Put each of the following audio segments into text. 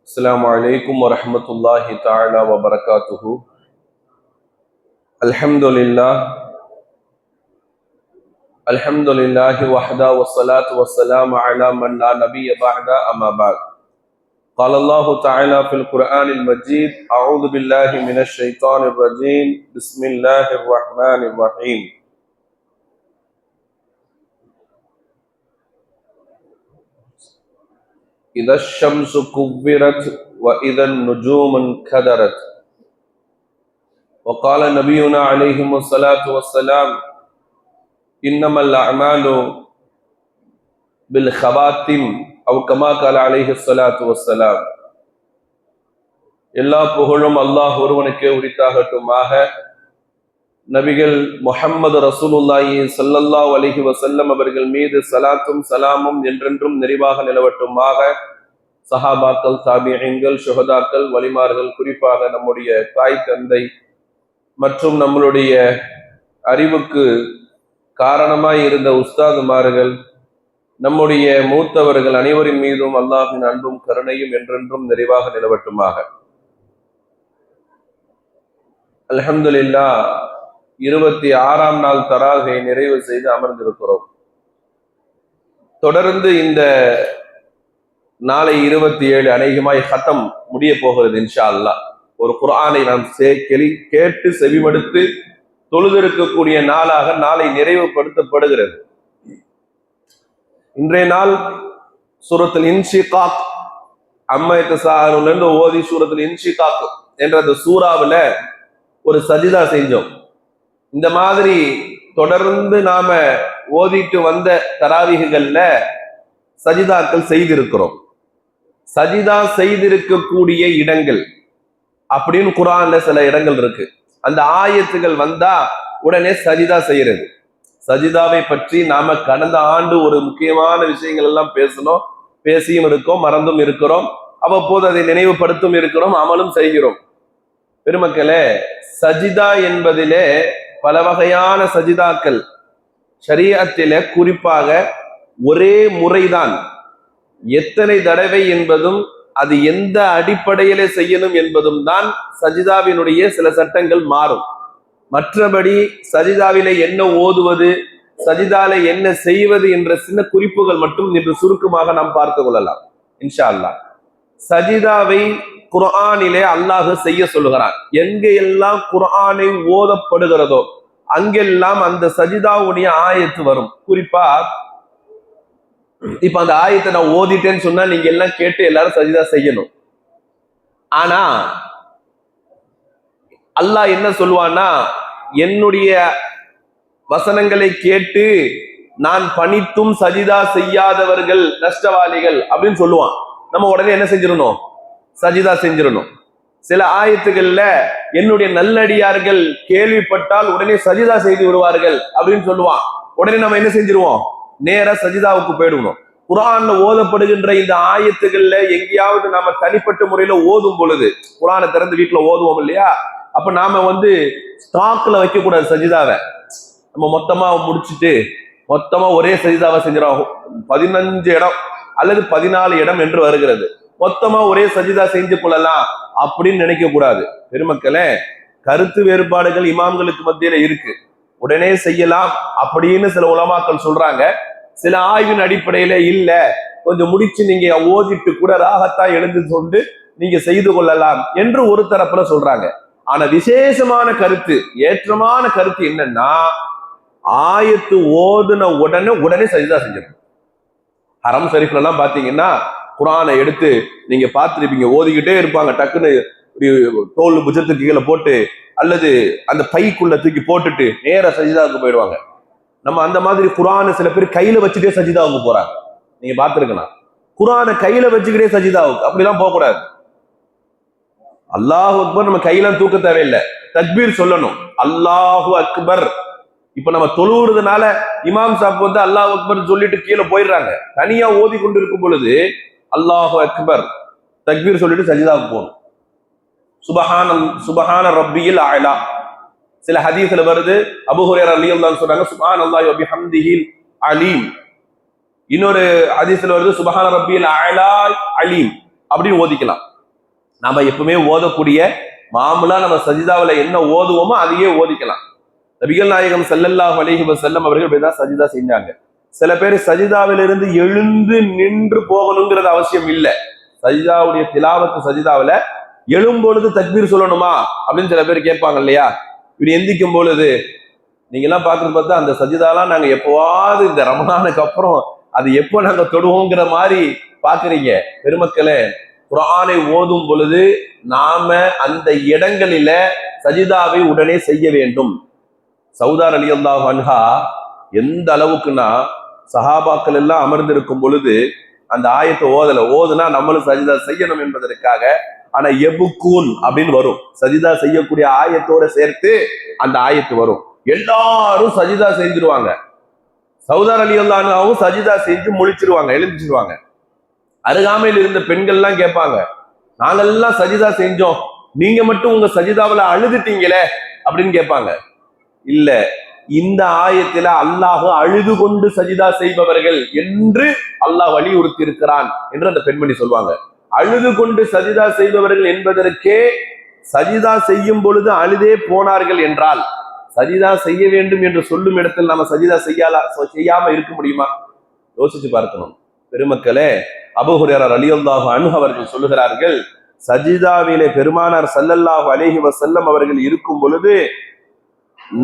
السلام عليكم ورحمة الله تعالى وبركاته. الحمد لله وحده والصلاة والسلام على من لا نبي بعد أما بعد. قال الله تعالى في القرآن المجيد: أعوذ بالله من الشيطان الرجيم، بسم الله الرحمن الرحيم. إذا الشمس كورت وإذا النجوم انكدرت. وقال نبينا عليه الصلاة والسلام: إنما الأعمال بالخواتم أو كما قال عليه الصلاة والسلام. எல்லா புகழும் அல்லாஹ் ஒருவனுக்கே உரித்தாகட்டுமாக. நபிகள் முஹம்மது ரசூலுல்லாஹி ஸல்லல்லாஹு அலைஹி வஸல்லம் அவர்கள் மீது ஸலாத்தும் சலாமும் என்றென்றும் நிறைவாக நிலவட்டுமாக. சஹாபாக்கள், தாபிஈன்கள், ஷுஹதாக்கள், வலிமார்கள், குறிப்பாக நம்முடைய தாய் தந்தை மற்றும் நம்மளுடைய அறிவுக்கு காரணமாய் இருந்த உஸ்தாதுமார்கள், நம்முடைய மூத்தவர்கள் அனைவரின் மீதும் அல்லாஹ்வின் அன்பும் கருணையும் என்றென்றும் நிறைவாக நிலவட்டுமாக. அல்ஹம்துலில்லாஹ், 26ஆம் நாள் தராகை நிறைவு செய்து அமர்ந்திருக்கிறோம். தொடர்ந்து இந்த நாளை 27 அநேகமாய் ஹத்தம் முடிய போகிறது இன்ஷா அல்லாஹ். ஒரு குர்ஆனை நாம் கேட்டு செவிமடுத்து தொழுதிருக்கக்கூடிய நாளாக நாளை நிறைவுபடுத்தப்படுகிறது. இன்றைய நாள் சூரத்துல் இன்ஷிகாக், அம்மா யத்தஸாஅலூன் ஓதி சூரத்துல் இன்ஷிகாக் என்ற அந்த சூறாவுல ஒரு சஜிதா செஞ்சோம். இந்த மாதிரி தொடர்ந்து நாம ஓதிட்டு வந்த தராவீஹ்கள்ல சஜிதாக்கள் செய்திருக்கிறோம். சஜிதா செய்திருக்கக்கூடிய இடங்கள் அப்படின்னு குர்ஆன்ல சில இடங்கள் இருக்கு. அந்த ஆயத்துகள் வந்தா உடனே சஜிதா செய்யறது. சஜிதாவை பற்றி நாம கடந்த ஆண்டு ஒரு முக்கியமான விஷயங்கள் எல்லாம் பேசியும் இருக்கோம், மறந்தும் இருக்கிறோம், அவ்வப்போது அதை நினைவுபடுத்தும் இருக்கிறோம், அமலும் செய்கிறோம். பெருமக்களே, சஜிதா என்பதிலே பல வகையான சஜிதாக்கள் ஷரீஅத்திலே குறிப்பாக ஒரே முறைதான். எத்தனை தடவை என்பதும் அது எந்த அடிப்படையிலே செய்யணும் என்பதும் தான் சஜிதாவினுடைய சில சட்டங்கள் மாறும். மற்றபடி சஜிதாவிலே என்ன ஓதுவது, சஜிதால என்ன செய்வது என்ற சின்ன குறிப்புகள் மட்டும் இன்று சுருக்கமாக நாம் பார்த்து கொள்ளலாம் இன்ஷா அல்லாஹ். சஜிதாவை குர்ஆனிலே அல்லாஹ் செய்ய சொல்லுகிறான். எங்கெல்லாம் குர்ஆனை ஓதப்படுகிறதோ அங்கெல்லாம் அந்த சஜிதாவுடைய ஆயத்து வரும். குறிப்பா இப்ப அந்த ஆயத்தை நான் ஓதிட்டேன்னு சொன்னா நீங்க எல்லாம் கேட்டு எல்லாரும் சஜிதா செய்யணும். ஆனா அல்லாஹ் என்ன சொல்லுவான்னா, என்னுடைய வசனங்களை கேட்டு நான் பணித்தும் சஜிதா செய்யாதவர்கள் நஷ்டவாளிகள் அப்படின்னு சொல்லுவான். நம்ம உடனே என்ன செஞ்சிடணும்? சஜிதா செஞ்சிடணும். சில ஆயத்துகள்ல என்னுடைய நல்லடியார்கள் கேள்விப்பட்டால் உடனே சஜிதா செய்து விடுவார்கள் அப்படின்னு சொல்லுவான். உடனே நம்ம என்ன செஞ்சிருவோம்? நேரா சஜிதாவுக்கு போயிடுவோம். குர்ஆன்ல ஓதப்படுகின்ற இந்த ஆயத்துகள்ல எங்கேயாவது நாம தனிப்பட்ட முறையில ஓதும் பொழுது, குர்ஆனை திறந்து வீட்டுல ஓதுவோம் இல்லையா, அப்ப நாம ஸ்டாக்ல வைக்க கூடாது சஜிதாவை. நம்ம மொத்தமா முடிச்சுட்டு மொத்தமா ஒரே சஜிதாவை செஞ்சிடும். 15 இடம் அல்லது 14 இடம் என்று வருகிறது. மொத்தமா ஒரே சஜிதா செஞ்சு கொள்ளலாம் அப்படின்னு நினைக்க கூடாது. பெருமக்களே, கருத்து வேறுபாடுகள் இமாம்களுக்கு மத்தியில இருக்கு. உடனே செய்யலாம் அப்படின்னு சில உலமாக்கள் சொல்றாங்க. சில ஆய்வின் அடிப்படையில இல்ல, கொஞ்சம் முடிச்சு நீங்க ஓதிட்டு கூட ராகத்தா எழுந்து கொண்டு நீங்க செய்து கொள்ளலாம் என்று ஒரு தரப்புல சொல்றாங்க. ஆனா விசேஷமான கருத்து, ஏற்றமான கருத்து என்னன்னா, ஆயத்து ஓதுன உடனே சஜிதா செஞ்சிடும். ஹரம் ஷரீஃப்ல எல்லாம் பாத்தீங்கன்னா குர்ஆனை எடுத்து நீங்க பார்த்திருப்பீங்க, ஓதிக்கிட்டே இருப்பாங்க. டக்குன்னு தோல் புஜத்துக்கு கீழே போட்டு அல்லது அந்த பைக்குள்ள தூக்கி போட்டுட்டு நேர சஜிதாவுக்கு போயிடுவாங்க. நம்ம அந்த மாதிரி குர்ஆனை சில பேர் கையில வச்சுட்டே சஜிதாவுக்கு போறாங்க. நீங்க பார்த்திருக்கலாம். குர்ஆனை கையில வச்சுக்கிட்டே சஜிதாவுக்கு அப்படிலாம் போகக்கூடாது. அல்லாஹு அக்பர் நம்ம கையில தூக்க தேவையில்லை, தக்பீர் சொல்லணும், அல்லாஹு அக்பர். இப்ப நம்ம தொழுவுறதுனால இமாம் சாப் அல்லாஹு அக்பர் சொல்லிட்டு கீழே போயிடுறாங்க. தனியா ஓதி கொண்டு இருக்கும் பொழுது அல்லாஹு அக்பர் தக்பீர் சொல்லிட்டு சஜிதாவுக்கு போகணும். சுபஹான ரப்பியில் அலா. சில ஹதீஸ்ல வருது, அபூ ஹுரைரா ரலியல்லாஹு அன்ஹு சொல்றாங்க, சுப்ஹானல்லாஹி வ பிஹம்திஹில் அலீம். இன்னொரு ஹதீஸ்ல வருது, சுபஹான ரப்பியில் அலா அலீம் அப்படின்னு ஓதிக்கலாம். நாம எப்பவுமே ஓதக்கூடிய மாமூலா நம்ம சஜிதாவில் என்ன ஓதுவோமோ அதையே ஓதிக்கலாம். நபிகள் நாயகம் ஸல்லல்லாஹு அலைஹி வஸல்லம் அவர்கள் இப்படிதான் சஜிதா செஞ்சாங்க. சில பேர் சஜிதாவிலிருந்து எழுந்து நின்று போகணுங்கிறது அவசியம் இல்லை. சஜிதாவுடைய திலாவத்து சஜிதாவில் எழும்பொழுது தக்பீர் சொல்லணுமா அப்படின்னு சில பேர் கேட்பாங்க இல்லையா? இப்படி எந்திக்கும் பொழுது நீங்க எல்லாம் பார்க்கறது பார்த்தா அந்த சஜிதாலாம் நாங்க எப்போவாது இந்த ரமலானுக்கு அப்புறம் அது எப்போ நாங்க தொடுவோங்கிற மாதிரி பாக்குறீங்க. பெருமக்களே, குர்ஆனை ஓதும் பொழுது நாம அந்த இடங்களில சஜிதாவை உடனே செய்ய வேண்டும். சௌதா ரலியல்லாஹு அன்ஹா எந்த அளவுக்குன்னா, சஹாபாக்கள் எல்லாம் அமர்ந்திருக்கும் பொழுது அந்த ஆயத்தை ஓதுனா நம்மளும் சஜிதா செய்யணும் என்பதற்காக, ஆனா எபுக்கூன் அப்படின்னு வரும், சஜிதா செய்யக்கூடிய ஆயத்தோட சேர்த்து அந்த ஆயத்து வரும். எல்லாரும் சஜிதா செஞ்சிருவாங்க. சௌதா ரலியல்லாஹு அன்ஹாவும் சஜிதா செஞ்சு முழிச்சிருவாங்க, எழுந்திருவாங்க. அருகாமையில் இருந்த பெண்கள் எல்லாம் கேட்பாங்க, நாங்கெல்லாம் சஜிதா செஞ்சோம், நீங்க மட்டும் உங்க சஜிதாவில் அழுதுட்டீங்களே அப்படின்னு கேட்பாங்க. இல்ல, இந்த ஆயத்துல அல்லாஹ் அழுது கொண்டு சஜிதா செய்பவர்கள் என்று அல்லாஹ் வலியுறுத்தி இருக்கிறான் என்று அந்த பெண்மணி சொல்லுவாங்க. அழுது கொண்டு சஜிதா செய்பவர்கள் என்பதற்கே சஜிதா செய்யும் பொழுது அழுதே போனார்கள் என்றால், சஜிதா செய்ய வேண்டும் என்று சொல்லும் இடத்தில் நாம சஜிதா செய்யாம இருக்க முடியுமா? யோசிச்சு பார்க்கணும். பெருமக்களே, அபூ ஹுரைரா ரலியல்லாஹு அன்ஹு அவர்கள் சொல்லுகிறார்கள், சஜிதாவிலே பெருமானார் ஸல்லல்லாஹு அலைஹி வஸல்லம் அவர்கள் இருக்கும் பொழுது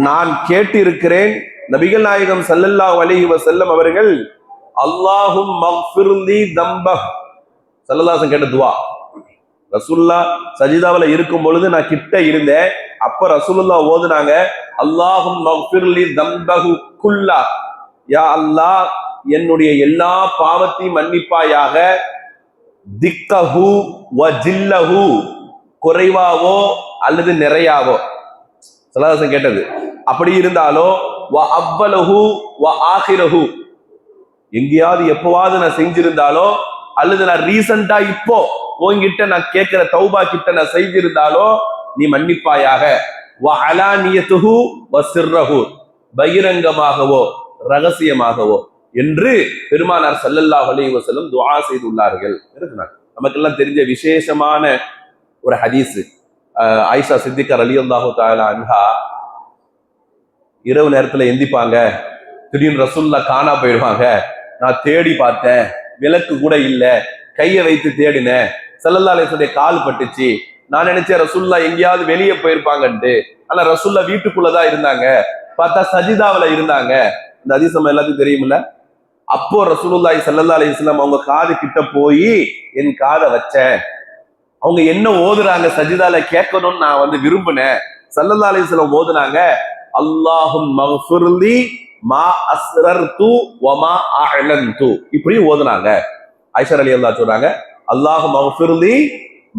நான் கேட்டு இருக்கிறேன். நபிகள் நாயகம் ஸல்லல்லாஹு அலைஹி வஸல்லம் அவர்கள் அல்லாஹும் மக்ஃபிர்லி தம்பஹ் ஸல்லல்லாஹு கேட்ட துவா. ரசூலுல்லாஹ் சஜிதாவில் இருக்கும் பொழுது நான் கிட்ட இருந்தேன். அப்ப ரசூலுல்லாஹ் ஓதுனாங்க, அல்லாஹும் மக்ஃபிர்லி தம்பஹு குல்லா, யா அல்லாஹ் என்னுடைய எல்லா பாவத்தையும் மன்னிப்பாயாக, திக்கஹு வ ஜில்லஹு, குறைவாவோ அல்லது நிறையாவோ. சல்லல்லாஹு கேட்டது அப்படி இருந்தாலோ, வ அவ்வலஹு வ ஆகிரஹு, எங்கேயாவது எப்பவாவது நான் செஞ்சிருந்தாலோ அல்லது நான் ரீசெண்டா இப்போ உன்கிட்ட நான் கேட்கிற தௌபா கிட்ட நான் செஞ்சிருந்தாலோ நீ மன்னிப்பாயாக. வ அலானியத்துஹு வ சிர்ரஹு, பகிரங்கமாகவோ ரகசியமாகவோ என்று பெருமானார் ஸல்லல்லாஹு அலைஹி வஸல்லம் துஆ செய்துள்ளார்கள். நமக்கெல்லாம் தெரிஞ்ச விசேஷமான ஒரு ஹதீஸ். ஆயிஷா சித்திகா ரலியல்லாஹு தஆலா அன்ஹா இரவு நேரத்துல எந்திப்பாங்க, திடீர்னு ரசூலுல்லாஹ் காணா போயிடுவாங்க. நான் தேடி பார்த்தேன், விளக்கு கூட இல்ல, கையை வைத்து தேடினேன், ஸல்லல்லாஹு அலைஹி வஸல்லம் கால் பட்டுச்சு. நான் நினைச்சேன் ரசூலுல்லாஹ் எங்கேயாவது வெளியே போயிருப்பாங்கன்ட்டு. ஆனா ரசூலுல்லாஹ் வீட்டுக்குள்ளதான் இருந்தாங்க. பார்த்தா சஜிதாவில் இருந்தாங்க. இந்த ஹதீஸ் நம்ம எல்லாத்துக்கும் தெரியுமில்ல. அப்போ ரசூலுல்லாஹி ஸல்லல்லாஹு அலைஹி வஸல்லம் அவங்க காது கிட்ட போய் என் காதை வச்சேன். அவங்க என்ன ஓதுறாங்க சஜிதால கேட்கணும்னு நான் விரும்பினேன். ஸல்லல்லாஹு அலைஹி வஸல்லம் ஓதுனாங்க, அல்லாஹும் மக்ஃபிர்லி மா அஸ்ரர்து வ மா அஅலன்து, இப்படி ஓதுனாங்க. ஆயிஷா ரலியல்லாஹு சொல்றாங்க, அல்லாஹும் மக்ஃபிர்லி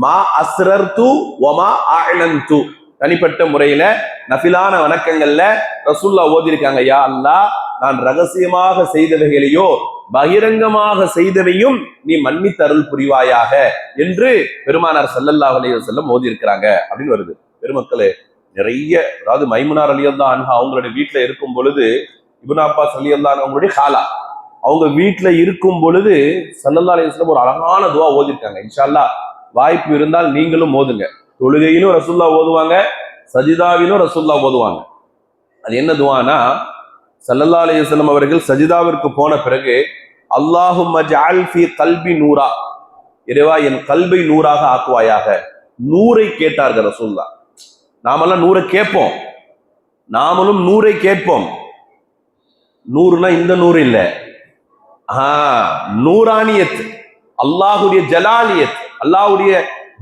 மா அஸ்ரர்து வ மா அஅலன்து, தனிப்பட்ட முறையில நஃபிலான வணக்கங்கள்ல ரசூலுல்லாஹ் ஓதிருக்காங்க, யா அல்லாஹ் நான் ரகசியமாக செய்தவைகளையோ பகிரங்கமாக செய்தவையும் நீ மன்னித்தருள் புரிவாயாக என்று பெருமானார் ஸல்லல்லாஹு அலைஹி வஸல்லம் ஓதி இருக்கிறாங்க அப்படின்னு வருது. பெருமக்களே, நிறைய, அதாவது மைமுனா ரலியல்லாஹு அன்ஹா அவங்களுடைய வீட்டுல இருக்கும் பொழுது, இப்னு அப்பாஸ் ரலியல்லாஹு அன்ஹு அவங்களுடைய ஹாலா, அவங்க வீட்டுல இருக்கும் பொழுது ஸல்லல்லாஹு அலைஹி வஸல்லம் ஒரு அழகான துஆ ஓதிருக்காங்க. இன்ஷா அல்லாஹ் வாய்ப்பு இருந்தால் நீங்களும் ஓதுங்க. தொழுகையிலும் ரசூலுல்லாஹ் ஓதுவாங்க, சஜிதாவிலும் ரசூலுல்லாஹ் ஓதுவாங்க. அது என்ன துஆனா, ஸல்லல்லாஹு அலைஹி வஸல்லம் அவர்கள் சஜிதாவிற்கு போன பிறகு, அல்லாஹும்ம ஜஅல் ஃபீ கல்பி நூரா, இறைவா என் கல்பை நூறாக ஆக்குவாயாக. நூரை கேட்டார்கள் ரசூலுல்லாஹ். நாமெல்லாம் நூரை கேட்போம், நாமளும் நூரை கேட்போம். நூறுனா இந்த நூறு இல்ல, நூரானியத், அல்லாஹுடைய ஜலாலியத், அல்லாஹுடைய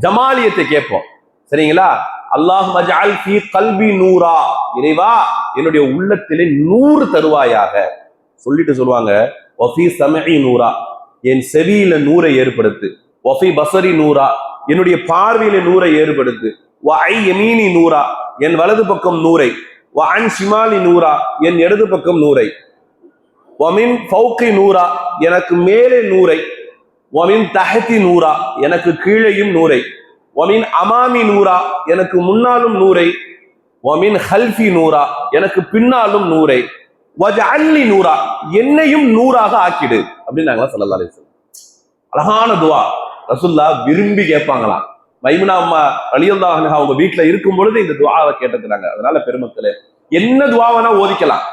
ஜமாலியத்தை கேட்போம். சரிங்களா? அல்லாஹும்ம ஜஅல் ஃபீ கல்பி நூரா, இறைவா என்னுடைய உள்ளத்திலே நூறு தருவாயாக. சொல்லிட்டு சொல்லுவாங்க, வஃபி சமஇ நூரா, என் செவியில நூரை ஏற்படுத்து. வஃபி பஸரி நூரா, என்னுடைய பார்வையில நூரை ஏற்படுத்து. வ ஐ யமீனி நூரா, என் வலது பக்கம் நூரை. வ அன் ஷிமாலி நூரா, என் இடது பக்கம் நூரை. வ மின் ஃபௌகி நூரா, எனக்கு மேலே நூரை. வ மின் தஹதி நூரா, எனக்கு கீழேயும் நூரை. வ மின் அமாமி நூரா, எனக்கு முன்னாலும் நூரை. வ மின் ஹல்ஃபி நூரா, எனக்கு பின்னாலும் நூரை. வஜஅல்லி நூரா, என்னையும் நூறாக ஆக்கிடு அப்படின்னாங்களா ஸல்லல்லாஹு அலைஹி வஸல்லம். அழகான துஆ. ரசூலுல்லாஹ் விரும்பி கேட்பாங்களாம். மைமுனா அம்மா ரலியல்லாஹு அன்ஹா அவங்க வீட்டுல இருக்கும் பொழுது இந்த துஆவை கேட்டிருக்கிறாங்க. அதனால பெருமக்களே, என்ன துஆவனா ஓதிக்கலாம்.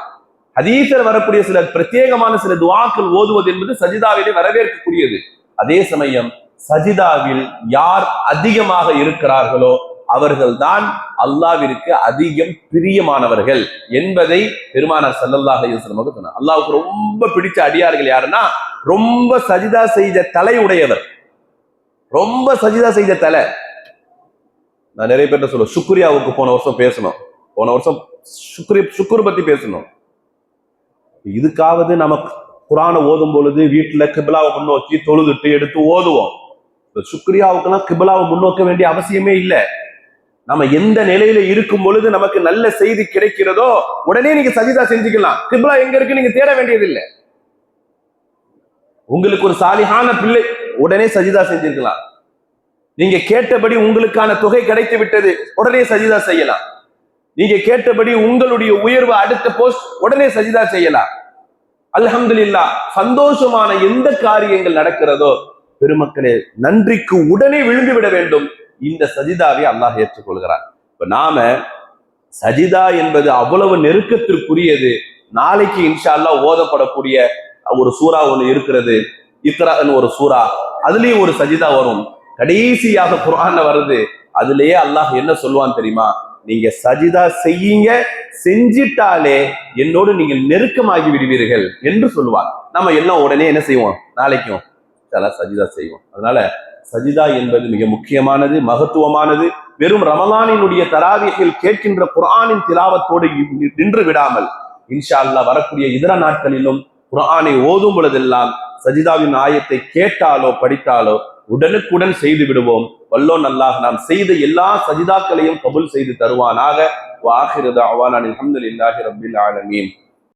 ஹதீஸில் வரக்கூடிய சில பிரத்யேகமான சில துஆக்கள் ஓதுவது என்பது சஜிதாவிலே வரவேற்கக்கூடியது. அதே சமயம் சஜிதாவில் யார் அதிகமாக இருக்கிறார்களோ அவர்கள்தான் அல்லாஹ்விற்கு அதிகம் பிரியமானவர்கள் என்பதை பெருமானார் ஸல்லல்லாஹு அலைஹி வஸல்லம் சொன்னார். அல்லாஹ்வுக்கு ரொம்ப பிடிச்ச அடியார்கள் யாருன்னா, ரொம்ப சஜிதா செய்த தலை உடையவர், ரொம்ப சஜிதா செய்த தலை. நான் நிறைய பேர்ட்ட சொல்லுவேன், சுக்ரியாவுக்கு போன வருஷம் பேசணும், போன வருஷம் சுக்குர் பத்தி பேசணும். இதுக்காவது நம்ம குர்ஆனை ஓதும் பொழுது வீட்டுல கிப்லாவை முன்னோக்கி தொழுதுட்டு எடுத்து ஓதுவோம். சுக்ரியாவுக்கெல்லாம் கிப்லாவை முன்னோக்க வேண்டிய அவசியமே இல்லை. நம்ம எந்த நிலையில இருக்கும் பொழுது நமக்கு நல்ல செய்தி கிடைக்கிறதோ உடனே நீங்க சஜிதா செஞ்சுக்கலாம். கிப்லா எங்க இருக்கு நீங்க தேட வேண்டியது இல்லை. உங்களுக்கு ஒரு சாலிஹான பிள்ளை, உடனே சஜிதா செஞ்சிருக்கலாம். நீங்க கேட்டபடி உங்களுக்கான தொகை கிடைத்து விட்டது, உடனே சஜிதா செய்யலாம். நீங்க கேட்டபடி உங்களுடைய உயர்வு அடுத்த போஸ்ட், உடனே சஜிதா செய்யலாம். அல்ஹம்துலில்லாஹ். சந்தோஷமான எந்த காரியங்கள் நடக்கிறதோ பெருமக்களே, நன்றிக்கு உடனே விழுந்து விட வேண்டும். இந்த சஜிதாவை அல்லாஹ் ஏற்றுக்கொள்கிறார். இப்ப நாம சஜிதா என்பது அவ்வளவு நெருக்கத்திற்குரியது. நாளைக்கு இன்ஷா அல்லாஹ் ஓதப்படக்கூடிய ஒரு சூரா ஒண்ணு இருக்கிறது, இக்ரான்னு ஒரு சூரா. அதுலயும் ஒரு சஜிதா வரும், கடைசியாக குர்ஆன்ல வருது. அதுலயே அல்லாஹ் என்ன சொல்லுவான் தெரியுமா? நீங்க சஜிதா செய்யுங்க, செஞ்சிட்டாலே என்னோடு நீங்கள் நெருக்கமாகி விடுவீர்கள் என்று சொல்லுவார். நம்ம எல்லாம் உடனே என்ன செய்வோம்? நாளைக்கும் சஜிதா செய்வோம். அதனால சஜிதா என்பது மிக முக்கியமானது, மகத்துவமானது. வெறும் ரமலானினுடைய தராவீஹில் கேட்கின்ற குர்ஆனின் திலாவத்தோடு நின்று விடாமல் இன்ஷா அல்லாஹ் வரக்கூடிய இதர நாட்களிலும் குர்ஆனை ஓதும் பொழுதெல்லாம் சஜிதாவின் ஆயத்தை கேட்டாலோ படித்தாலோ உடனுக்குடன் செய்து விடுவோம். வல்லோன் அல்லாஹ் நாம் செய்த எல்லா சஜிதாக்களையும் கபூல் செய்து தருவானாக. வ ஆகிரு தஅவானா அல்ஹம்துலில்லாஹி ரப்பில் ஆலமீன்.